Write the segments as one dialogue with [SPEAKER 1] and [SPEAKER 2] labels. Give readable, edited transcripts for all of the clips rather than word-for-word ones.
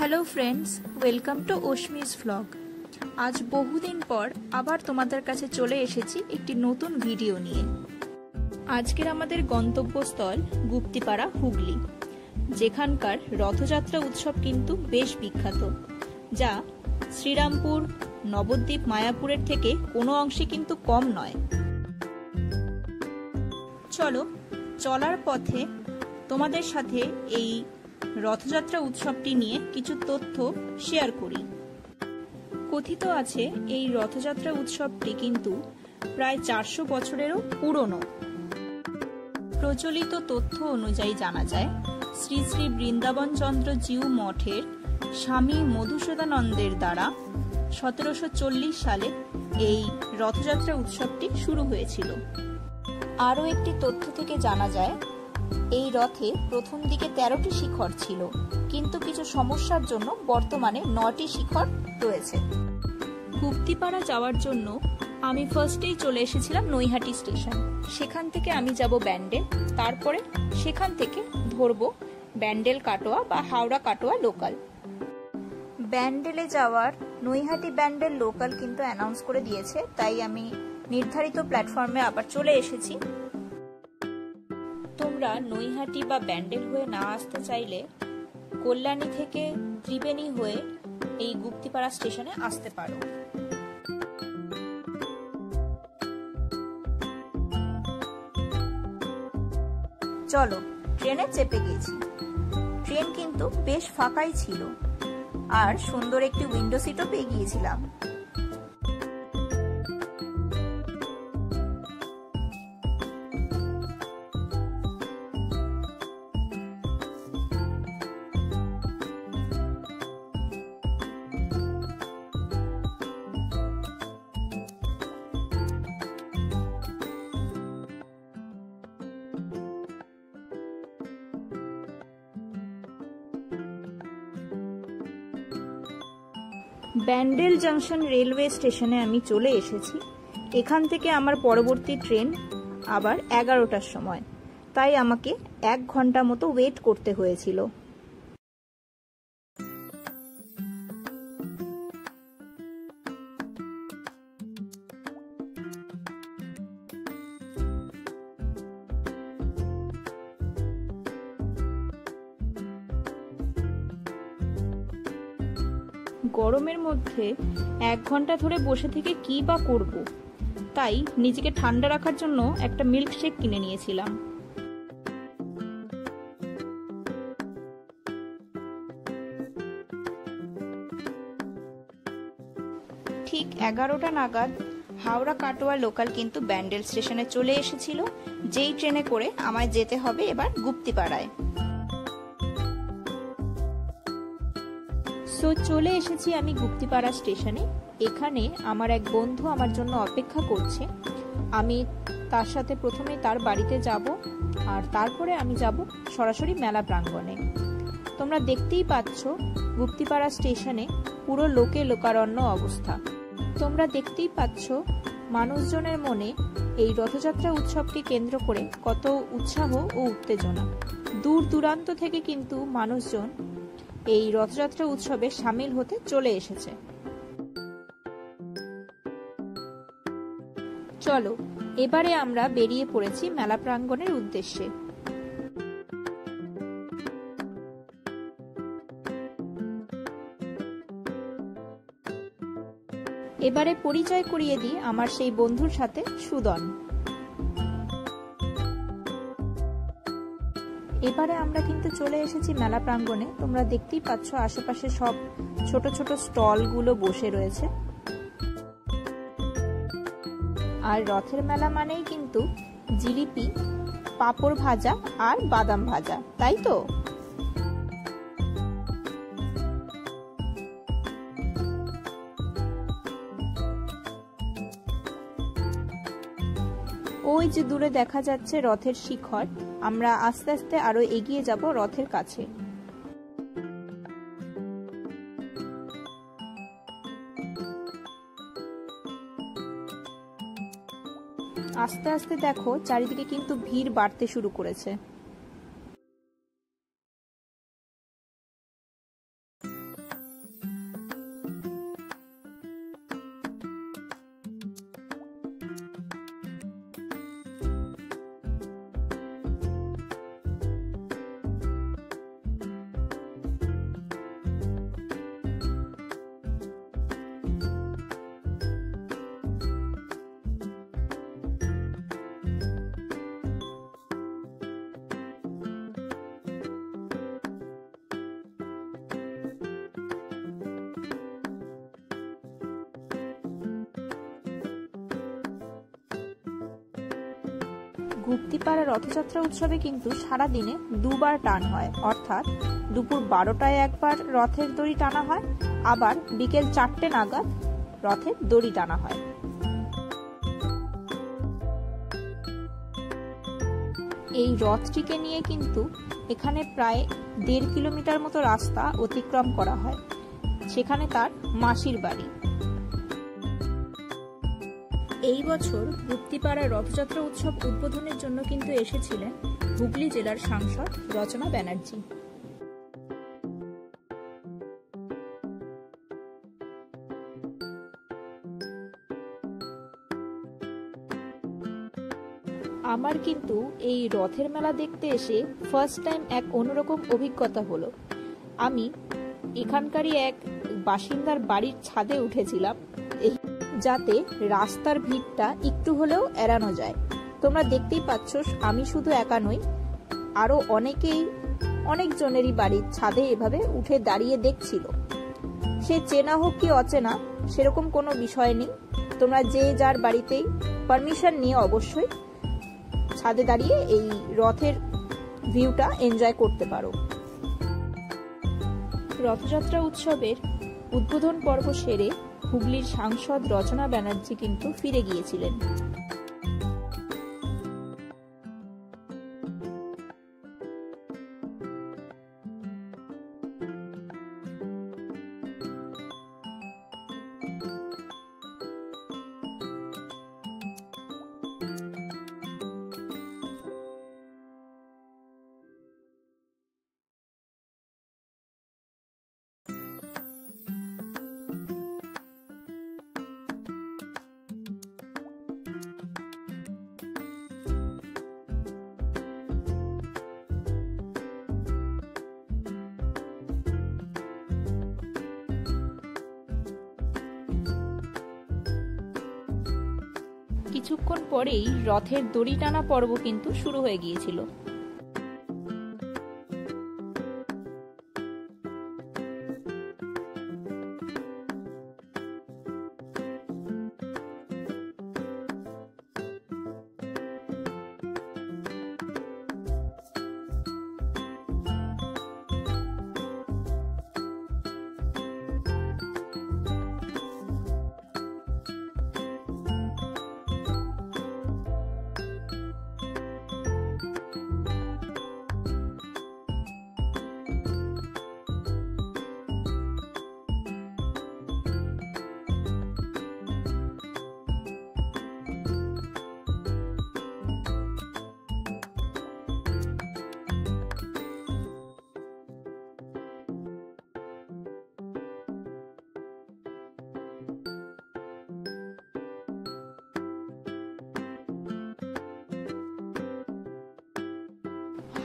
[SPEAKER 1] Hello friends, welcome to Ashmi's vlog. আজ বহুদিন পর আবার তোমাদের কাছে চলে এসেছি একটি নতুন ভিডিও নিয়ে। আজকের আমাদের গন্তব্যস্থল গুপ্তিপাড়া, হুগলি, যেখানকার রথযাত্রা উৎসব কিন্তু বেশ বিখ্যাত, যা শ্রীরামপুর, নবদ্বীপ, মায়াপুরের থেকে কোনো অংশে কিন্তু কম নয়। চলো চলার পথে তোমাদের সাথে এই রথযাত্রা উৎসবটি নিয়ে কিছু তথ্য শেয়ার করি। কথিত আছে এই রথযাত্রা উৎসবটি কিন্তু প্রায় 400 বছরেরও পুরনো। প্রচলিত তথ্য অনুযায়ী জানা যায়, শ্রী শ্রী বৃন্দাবন চন্দ্র জিউ মঠের স্বামী মধুসূদনানন্দের দ্বারা 1740 সালে এই রথযাত্রা উৎসবটি শুরু হয়েছিল। আরও একটি তথ্য থেকে জানা যায়, এই রথে প্রথম দিকে 13টি শিখর ছিল, কিন্তু কিছু সমস্যার জন্য বর্তমানে 9টি শিখর রয়েছে। গুপ্তিপাড়া যাওয়ার জন্য আমি ফার্স্টেই চলে এসেছিলাম নৈহাটি স্টেশন। সেখান থেকে আমি যাব ব্যান্ডেল, তারপরে সেখান থেকে ধরবো ব্যান্ডেল কাটোয়া বা হাওড়া কাটোয়া লোকাল। ব্যান্ডেলে যাওয়ার নৈহাটি ব্যান্ডেল লোকাল কিন্তু অ্যানাউন্স করে দিয়েছে, তাই আমি নির্ধারিত প্ল্যাটফর্মে আবার চলে এসেছি। তোমরা নৈহাটি বা ব্যান্ডেল হয়ে না আসতে চাইলে কল্যাণী থেকে ত্রিবেণী হয়ে এই গুপ্তিপাড়া স্টেশনে আসতে পারো। চলো, ট্রেনে চেপে গেছি। ট্রেন কিন্তু বেশ ফাঁকাই ছিল, আর সুন্দর একটি উইন্ডো সিটও পেয়ে গিয়েছিলাম। ব্যান্ডেল জাংশন রেলওয়ে স্টেশনে আমি চলে এসেছি। এখান থেকে আমার পরবর্তী ট্রেন আবার 11টার সময়, তাই আমাকে 1 ঘন্টা মতো ওয়েট করতে হয়েছিল। গরমের মধ্যে 1 ঘন্টা ধরে বসে থেকে কি বা করব, তাই নিজেকে ঠান্ডা রাখার জন্য একটা মিল্কশেক কিনে নিয়েছিলাম। ঠিক 11টা নাগাদ হাওড়া কাটোয়া লোকাল কিন্তু ব্যান্ডেল স্টেশনে চলে এসেছিল, যেই ট্রেনে করে আমায় যেতে হবে এবার গুপ্তিপাড়ায়। সো চলে এসেছি আমি গুপ্তিপাড়া স্টেশনে। এখানে আমার এক বন্ধু আমার জন্য অপেক্ষা করছে। আমি তার সাথে প্রথমে তার বাড়িতে যাব, আর তারপরে আমি যাব সরাসরি মেলা প্রাঙ্গণে। তোমরা দেখতেই পাচ্ছ গুপ্তিপাড়া স্টেশনে পুরো লোকে লোকারণ্য অবস্থা। তোমরা দেখতেই পাচ্ছ মানুষজনের মনে এই রথযাত্রা উৎসবকে কেন্দ্র করে কত উৎসাহ ও উত্তেজনা। দূর দূরান্ত থেকে কিন্তু মানুষজন এই রথযাত্রা উৎসবে সামিল হতে চলে এসেছে। চলো, এবারে আমরা বেরিয়ে পড়েছি মেলা প্রাঙ্গণের উদ্দেশ্যে। এবারে পরিচয় করিয়ে দিই আমার সেই বন্ধুর সাথে, সুদন। এবারে আমরা কিন্তু চলে এসেছি মেলা প্রাঙ্গণে। তোমরা দেখতেই পাচ্ছ আশেপাশে সব ছোট ছোট স্টল গুলো বসে রয়েছে। আর রথের মেলা মানেই কিন্তু জিলিপি, পাঁপড় ভাজা আর বাদাম ভাজা, তাই তো? ওই যে দূরে দেখা যাচ্ছে রথের শিখর। আমরা আস্তে আস্তে আরো এগিয়ে যাব রথের কাছে। আস্তে আস্তে দেখো চারিদিকে কিন্তু ভিড় বাড়তে শুরু করেছে। গুপ্তিপাড়া রথযাত্রা উৎসবে কিন্তু সারাদিনে দুবার টান হয়, অর্থাৎ দুপুর 12টায় একবার রথের দড়ি টানা হয়, আবার বিকেল 4টে নাগাদ রথের দড়ি টানা হয়। এই রথটিকে নিয়ে কিন্তু এখানে প্রায় 1.5 কিলোমিটার মতো রাস্তা অতিক্রম করা হয়। সেখানে তার মাসির বাড়ি। এই বছর গুপ্তিপাড়া রথযাত্রা উৎসব উদ্বোধনের জন্য কিন্তু এসেছিলেন হুগলি জেলার সাংসদ রচনা ব্যানার্জি। আমার কিন্তু এই রথের মেলা দেখতে এসে ফার্স্ট টাইম এক অন্যরকম অভিজ্ঞতা হলো। আমি এখানকারই এক বাসিন্দার বাড়ির ছাদে উঠেছিলাম, যাতে রাস্তার ভিড়টা একটু হলেও এড়ানো যায়। তোমরা দেখতেই পাচ্ছ, আমি শুধু একা নই, আরো অনেকজনেরই বাড়ির ছাদে এভাবে উঠে দাঁড়িয়ে দেখছিল। সে চেনা হোক কি অচেনা সেরকম কোনো বিষয় নেই, তোমরা যে যার বাড়িতেই পারমিশন নিয়ে অবশ্যই ছাদে দাঁড়িয়ে এই রথের ভিউটা এনজয় করতে পারো। রথযাত্রা উৎসবের উদ্বোধন পর্ব সেরে হুগলির সাংসদ রচনা ব্যানার্জি কিন্তু ফিরে গিয়েছিলেন। কিছুক্ষণ পরেই রথের দড়ি টানা পর্ব কিন্তু শুরু হয়ে গিয়েছিল।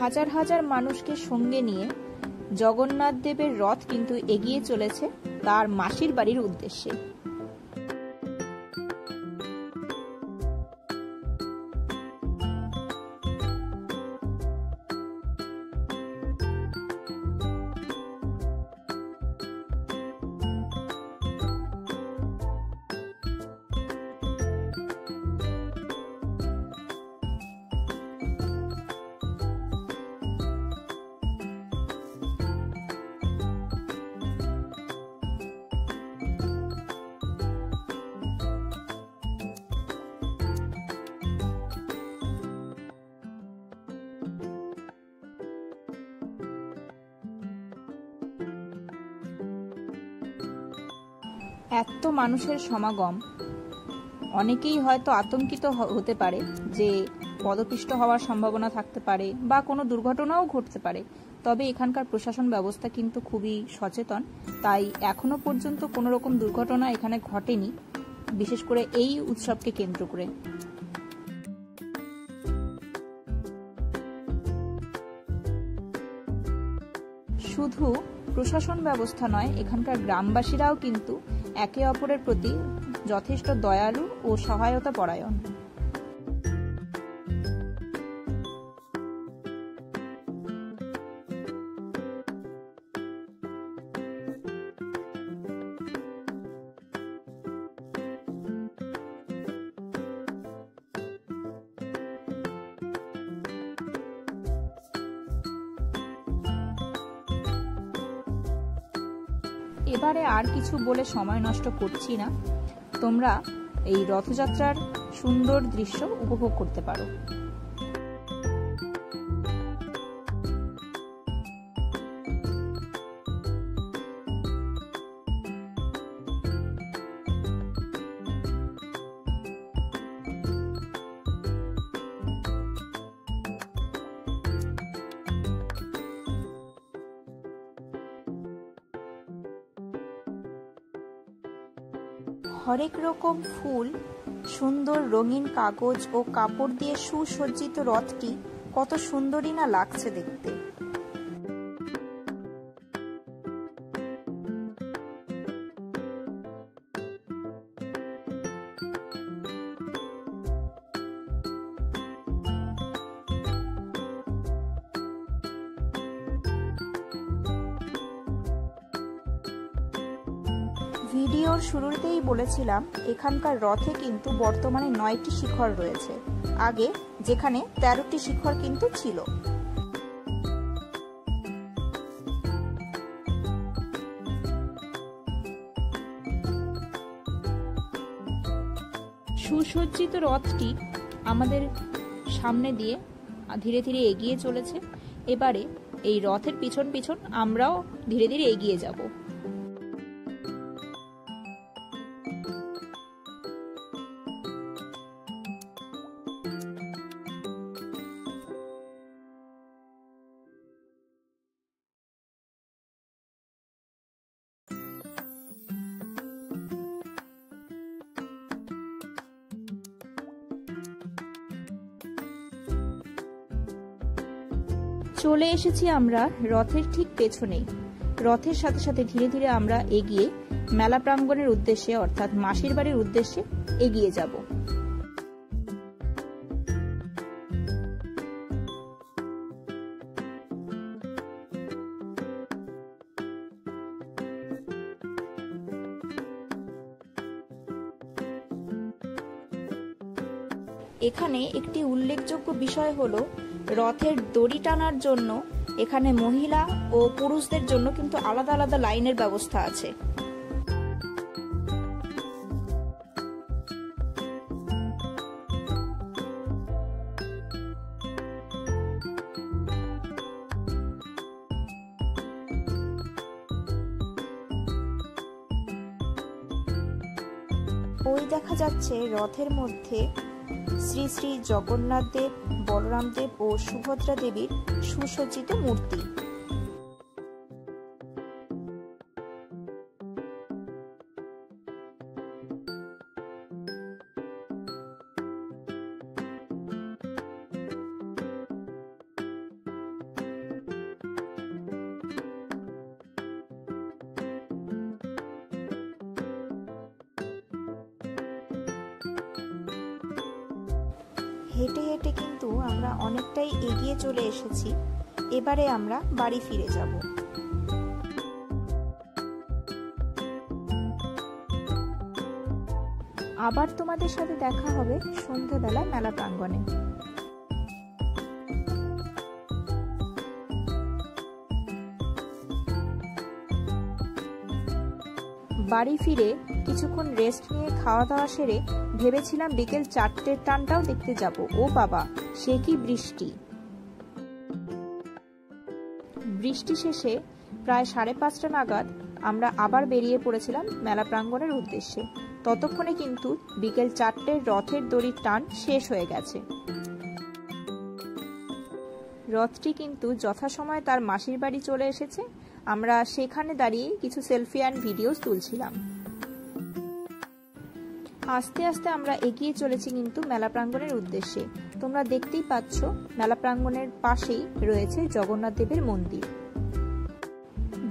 [SPEAKER 1] হাজার হাজার মানুষকে সঙ্গে নিয়ে জগন্নাথ দেবের রথ কিন্তু এগিয়ে চলেছে তার মাসির বাড়ির উদ্দেশ্যে। এত মানুষের সমাগম, অনেকেই হয়তো আতঙ্কিত হতে পারে যে পদপিষ্ট হওয়ার সম্ভাবনা থাকতে পারে বা কোনো দুর্ঘটনাও ঘটতে পারে। তবে এখানকার প্রশাসন ব্যবস্থা কিন্তু খুবই সচেতন, তাই এখনো পর্যন্ত কোনো রকম দুর্ঘটনা এখানে ঘটেনি, বিশেষ করে এই উৎসবকে কেন্দ্র করে। শুধু প্রশাসন ব্যবস্থা নয়, এখানকার গ্রামবাসীরাও কিন্তু একে অপরের প্রতি যথেষ্ট দয়ালু ও সহায়তা পরায়ণ। এবারে আর কিছু বলে সময় নষ্ট করছি না, তোমরা এই রথযাত্রার সুন্দর দৃশ্য উপভোগ করতে পারো। হরেক রকম ফুল, সুন্দর রঙিন কাগজ ও কাপড় দিয়ে সুসজ্জিত রথটি কত সুন্দরই না লাগছে দেখতে। ভিডিওর শুরুতেই বলেছিলাম এখানকার রথে কিন্তু বর্তমানে 9টি শিখর রয়েছে, আগে যেখানে 13টি শিখর কিন্তু ছিল। সুসজ্জিত রথটি আমাদের সামনে দিয়ে ধীরে ধীরে এগিয়ে চলেছে। এবারে এই রথের পিছন পিছন আমরাও ধীরে ধীরে এগিয়ে যাব। চলে এসেছি আমরা রথের ঠিক পেছনেই। রথের সাথে সাথে ধীরে ধীরে আমরা এগিয়ে মেলা প্রাঙ্গণের উদ্দেশ্যে অর্থাৎ মাসির বাড়ির উদ্দেশ্যে এগিয়ে যাব। এখানে একটি উল্লেখযোগ্য বিষয় হলো রথের দড়ি টানার জন্য এখানে মহিলা ও পুরুষদের জন্য কিন্তু আলাদা আলাদা লাইনের ব্যবস্থা আছে। ওই দেখা যাচ্ছে রথের মধ্যে শ্রী শ্রী জগন্নাথ দেব, বলরাম দেব ও সুভদ্রা দেবীর সুসজ্জিত মূর্তি। হেঁটে হেঁটে কিন্তু আমরা অনেকটাই এগিয়ে চলে এসেছি। এবারে আমরা বাড়ি ফিরে যাব। আবার তোমাদের সাথে দেখা হবে সন্ধ্যাবেলা মেলা প্রাঙ্গণে। বাড়ি ফিরে কিছুক্ষণ রেস্ট নিয়ে খাওয়া দাওয়া সেরে ভেবেছিলাম বিকেল 4টের টানটাও দেখতে যাব। ও বাবা, সে কি বৃষ্টি! বৃষ্টি শেষে প্রায় 5:30 নাগাদ আমরা আবার বেরিয়ে পড়েছিলাম মেলা প্রাঙ্গণের উদ্দেশ্যে। ততক্ষণে কিন্তু বিকেল 4টের রথের দড়ির টান শেষ হয়ে গেছে। রথটি কিন্তু যথাসময়ে তার মাসির বাড়ি চলে এসেছে। আমরা সেখানে দাঁড়িয়ে কিছু সেলফি অ্যান্ড ভিডিওস তুলছিলাম। আস্তে আস্তে আমরা এগিয়ে চলেছি কিন্তু মেলা প্রাঙ্গণের উদ্দেশ্যে। তোমরা দেখতেই পাচ্ছ মেলা প্রাঙ্গণের পাশেই রয়েছে জগন্নাথ দেবের মন্দির।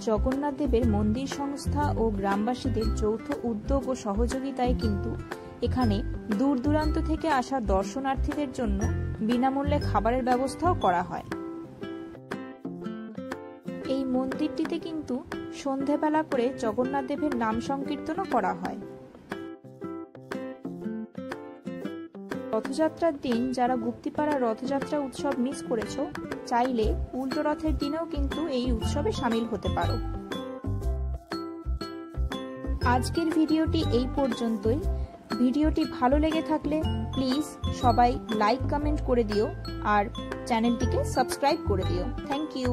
[SPEAKER 1] জগন্নাথ দেবের মন্দির সংস্থা ও গ্রামবাসীদের যৌথ উদ্যোগ ও সহযোগিতায় কিন্তু এখানে দূর দূরান্ত থেকে আসা দর্শনার্থীদের জন্য বিনামূল্যে খাবারের ব্যবস্থাও করা হয়। এই মন্দিরটিতে কিন্তু সন্ধেবেলা করে জগন্নাথ দেবের নাম সংকীর্তনও করা হয়। রথযাত্রার দিন যারা গুপ্তিপাড়া রথযাত্রা উৎসব মিস করেছো, চাইলে উল্টো রথের দিনেও কিন্তু এই উৎসবে সামিল হতে পারো। আজকের ভিডিওটি এই পর্যন্তই। ভিডিওটি ভালো লেগে থাকলে প্লিজ সবাই লাইক কমেন্ট করে দিও আর চ্যানেলটিকে সাবস্ক্রাইব করে দিও। Thank you.